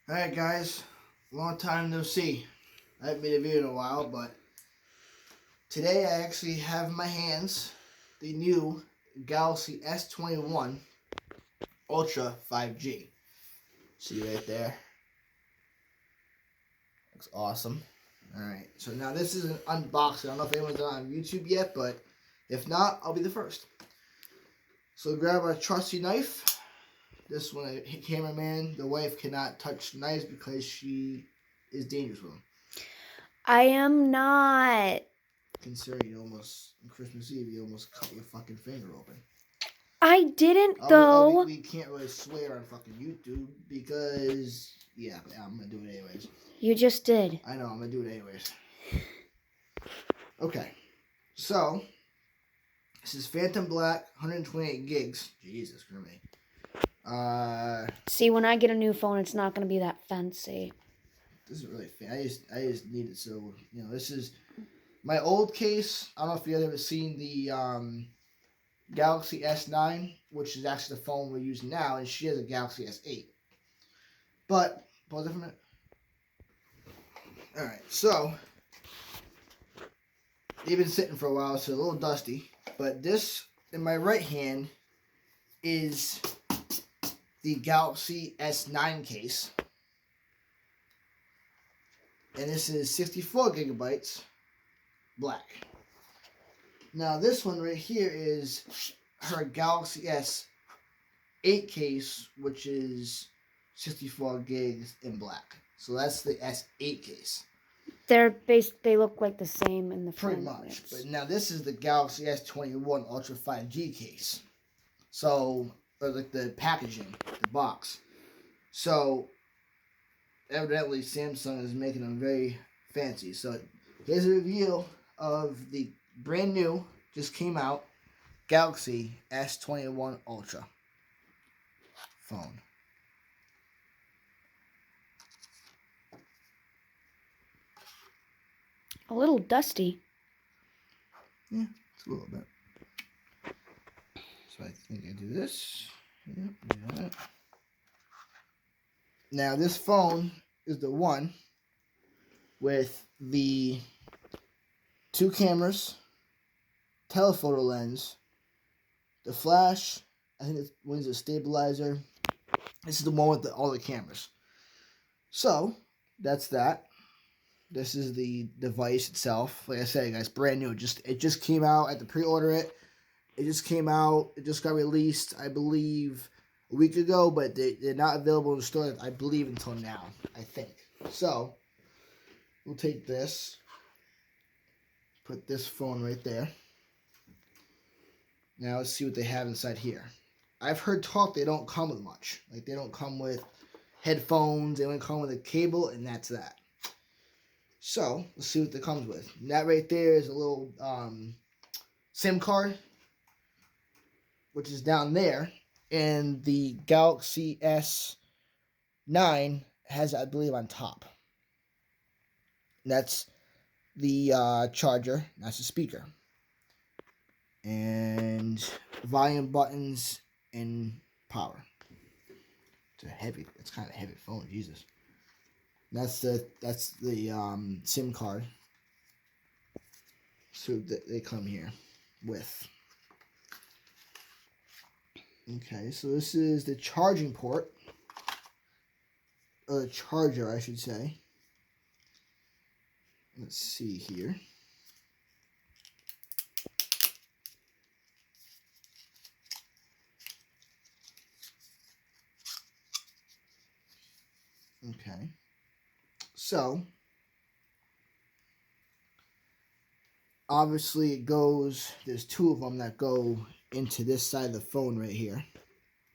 Alright guys, long time no see. I haven't made a video in a while, but today I actually have in my hands the new Galaxy S21 Ultra 5G. See right there? Looks awesome. Alright, so now this is an unboxing. I don't know if anyone's done it on YouTube yet, but if not, I'll be the first. So grab a trusty knife. This one, a cameraman, the wife cannot touch knives because she is dangerous with them. I am not. Considering you almost, on Christmas Eve, you almost cut your fucking finger open. I didn't, though. We can't really swear on fucking YouTube because, yeah, I'm going to do it anyways. You just did. I know, I'm going to do it anyways. Okay, so, this is Phantom Black, 128 gigs. Jesus, Christ. See, when I get a new phone, it's not going to be that fancy. This is really fancy. I just need it so, you know, this is my old case. I don't know if you guys ever seen the Galaxy S9, which is actually the phone we're using now, and she has a Galaxy S8. But, pause it for a minute. Alright, so, they've been sitting for a while, so a little dusty. But this, in my right hand, is the Galaxy S9 case. And this is 64 gigabytes, black. Now this one right here is her Galaxy S8 case, which is 64 gigs in black. So that's the S8 case. They look like the same in the Pretty much. But now this is the Galaxy S21 Ultra 5G case. So, or like the packaging, the box. So, evidently Samsung is making them very fancy. So, here's a review of the brand new, just came out, Galaxy S21 Ultra phone. A little dusty. Yeah, it's a little bit. So I think I do this. Yep, do that. Now this phone is the one with the 2 cameras, telephoto lens, the flash. I think this one's a stabilizer. This is the one with all the cameras. So that's that. This is the device itself. Like I said, guys, brand new. It just came out. I had to pre-order it. It just came out. It just got released, I believe, a week ago, but they're not available in the store, I believe, until now, I think. So, we'll take this, put this phone right there. Now, let's see what they have inside here. I've heard talk they don't come with much. Like, they don't come with headphones. They only come with a cable, and that's that. So, let's see what it comes with. And that right there is a little SIM card, which is down there. And the Galaxy S9 has, I believe, on top. And that's the charger. That's the speaker. And volume buttons and power. It's kind of a heavy phone, Jesus. That's the SIM card. So they come here with. Okay, so this is the charging port. Or the charger, I should say. Let's see here. Okay. So, obviously it goes, there's 2 of them that go into this side of the phone right here.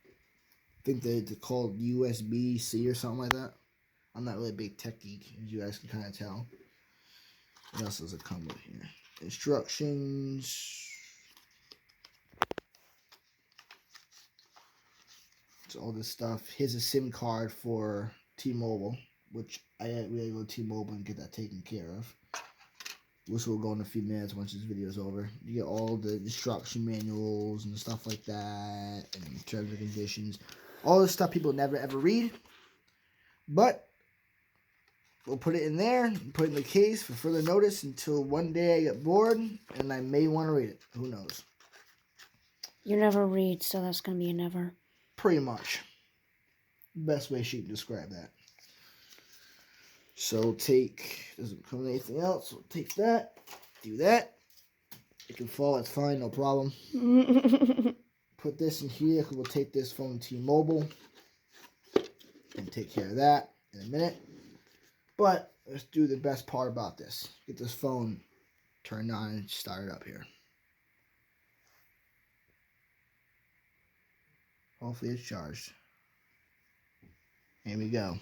I think they're called USB-C or something like that. I'm not really a big tech geek, as you guys can kind of tell. What else does it come with here? Instructions. So all this stuff. Here's a SIM card for T-Mobile, which I really go to T-Mobile and get that taken care of. Which will go in a few minutes once this video is over. You get all the instruction manuals and stuff like that, and terms and conditions. All this stuff people never ever read. But we'll put it in there, put it in the case for further notice until one day I get bored and I may want to read it. Who knows? You never read, so that's going to be a never. Pretty much. Best way she can describe that. So take, doesn't come with anything else. We'll take that, do that. It can fall, that's fine, no problem. Put this in here, we'll take this phone to T-Mobile and take care of that in a minute. But let's do the best part about this. Get this phone turned on and start it up here. Hopefully it's charged. Here we go.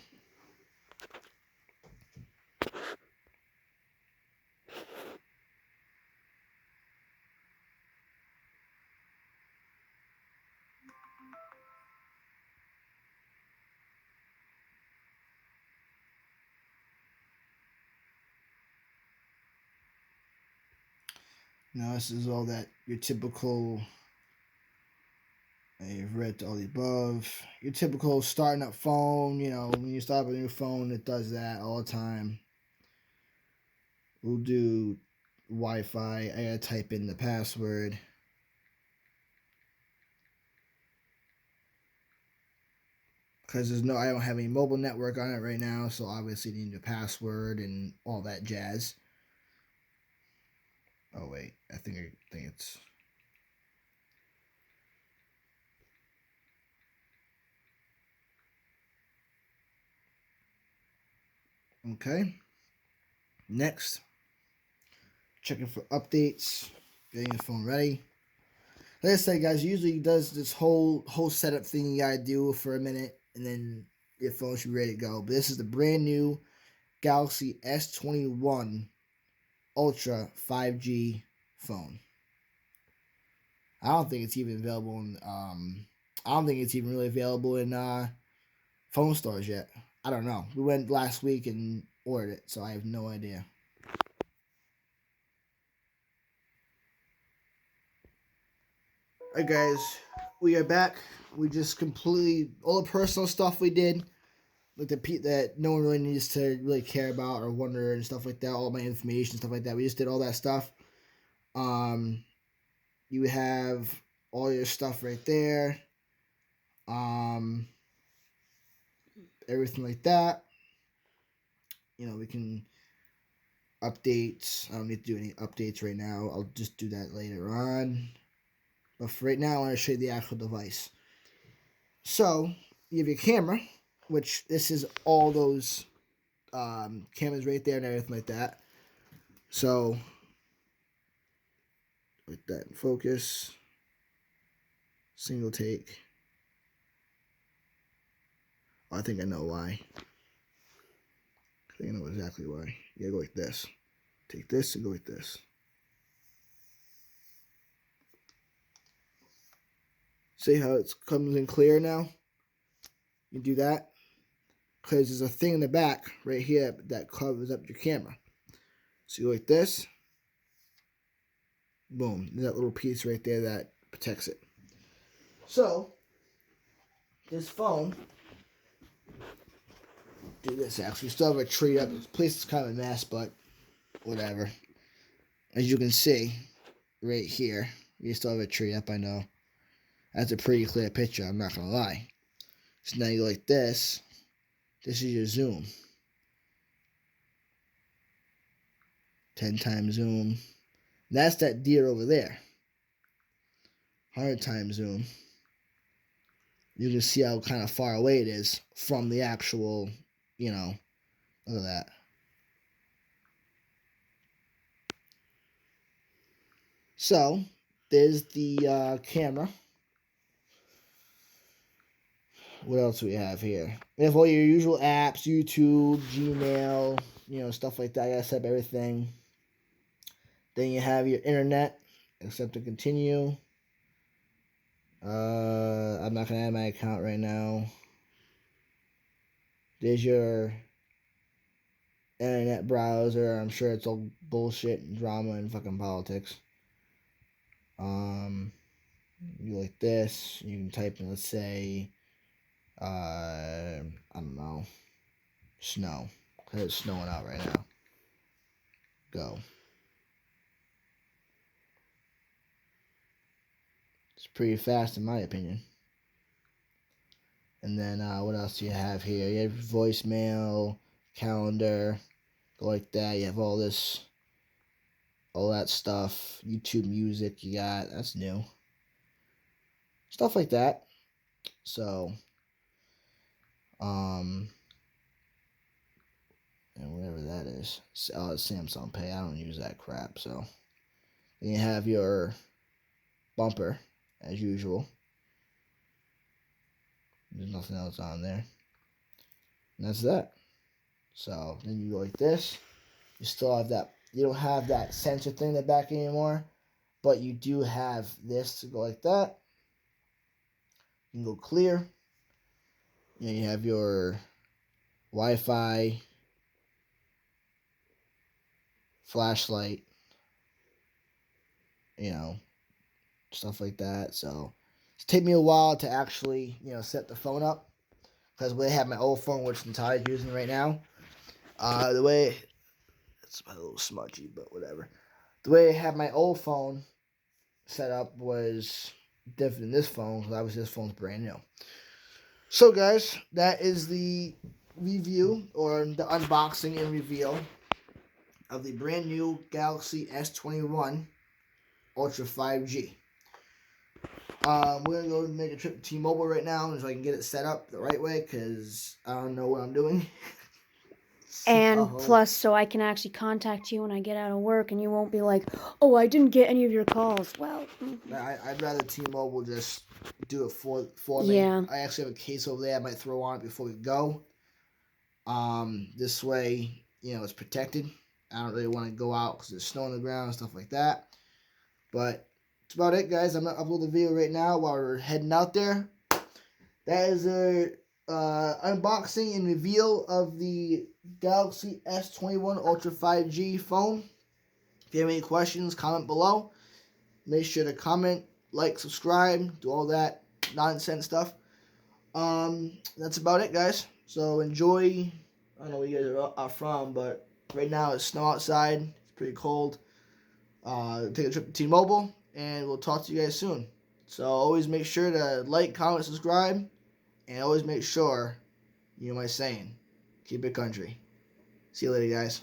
Now this is all that your typical, you've read all the above, your typical starting up phone, you know, when you start up a new phone, it does that all the time. We'll do Wi-Fi. I gotta type in the password. Because I don't have any mobile network on it right now, so obviously need a password and all that jazz. Oh wait, I think it's. Okay. Next, checking for updates, getting the phone ready. Like I said, guys, usually does this whole setup thing you gotta do for a minute, and then your phone should be ready to go. But this is the brand new Galaxy S21 Ultra 5G phone. I don't think it's even available in I don't think it's even really available in phone stores yet. I don't know. We went last week and ordered it, so I have no idea. Alright guys, we are back. We just completely all the personal stuff we did, like that no one really needs to really care about or wonder and stuff like that. All my information, stuff like that. We just did all that stuff. You have all your stuff right there. Everything like that. You know, we can updates. I don't need to do any updates right now. I'll just do that later on. But for right now, I want to show you the actual device. So, you have your camera, which this is all those cameras right there and everything like that. So, with that in focus, single take. Oh, I think I know why. I think I know exactly why. You gotta go like this. Take this and go like this. See how it comes in clear now? You do that because there's a thing in the back right here that covers up your camera. So you go like this. Boom. There's that little piece right there that protects it. So, this phone, do this actually. Still have a tree up. This place is kind of a mess, but whatever. As you can see, right here, you still have a tree up, I know. That's a pretty clear picture, I'm not going to lie. So now you go like this. This is your zoom. 10 times zoom. That's that deer over there. 100 times zoom. You can see how kind of far away it is from the actual, you know, look at that. So, there's the camera. What else do we have here? We have all your usual apps, YouTube, Gmail, you know, stuff like that. I gotta set up everything. Then you have your internet, accept and continue. I'm not gonna add my account right now. There's your internet browser. I'm sure it's all bullshit and drama and fucking politics. You like this. You can type in, let's say, I don't know. snow. Because it's snowing out right now. Go. It's pretty fast in my opinion. And then what else do you have here? You have voicemail, calendar, go like that. You have all that stuff. YouTube music you got. That's new. Stuff like that. So, and whatever that is. Oh, it's Samsung Pay. I don't use that crap. So, then you have your bumper, as usual. There's nothing else on there. And that's that. So, then you go like this. You still have that. You don't have that sensor thing in the back anymore. But you do have this to go like that. You can go clear. You have your Wi-Fi, flashlight, stuff like that. So it's taken me a while to actually, set the phone up. Because the way I have my old phone, which Natalia's using right now, the way, it's a little smudgy, but whatever. The way I had my old phone set up was different than this phone, because obviously this phone's brand new. So guys, that is the review, or the unboxing and reveal of the brand new Galaxy S21 Ultra 5G. We're going to go make a trip to T-Mobile right now so I can get it set up the right way, because I don't know what I'm doing. And plus, so I can actually contact you when I get out of work, and you won't be like, oh, I didn't get any of your calls. Well, I'd rather T-Mobile just do it for me. Yeah. I actually have a case over there I might throw on it before we go. This way, it's protected. I don't really want to go out because there's snow on the ground and stuff like that. But that's about it, guys. I'm going to upload the video right now while we're heading out there. That is a unboxing and reveal of the Galaxy S21 Ultra 5G phone. If you have any questions, comment below. Make sure to comment, like, subscribe, do all that nonsense stuff. That's about it, guys. So enjoy. I don't know where you guys are from, but right now it's snow outside. It's pretty cold. Take a trip to T-Mobile, and we'll talk to you guys soon. So always make sure to like, comment, subscribe, and always make sure, you know my saying, keep it country. See you later, guys.